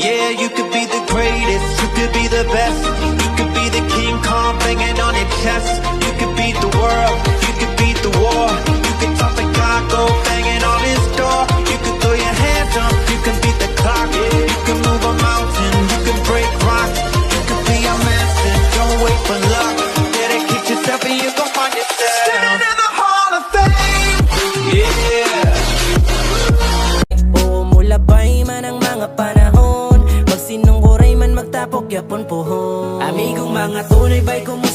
Yeah, you could be the greatest, you could be the best. You could be the King Kong banging on your chest. You could beat the world, you could beat the war. You could top the God, go banging on his door. You could throw your hands up, you can beat the clock. You can move a mountain, you can break rocks. You could be a master, don't wait for luck. Dedicate yourself and you gon' find yourself. Stand in the Hall of Fame. Yeah. Umulabay man ang mga panahon, magsinungguray man magtapok yapon pohon. Amigong mga tunay ba'y kumusta?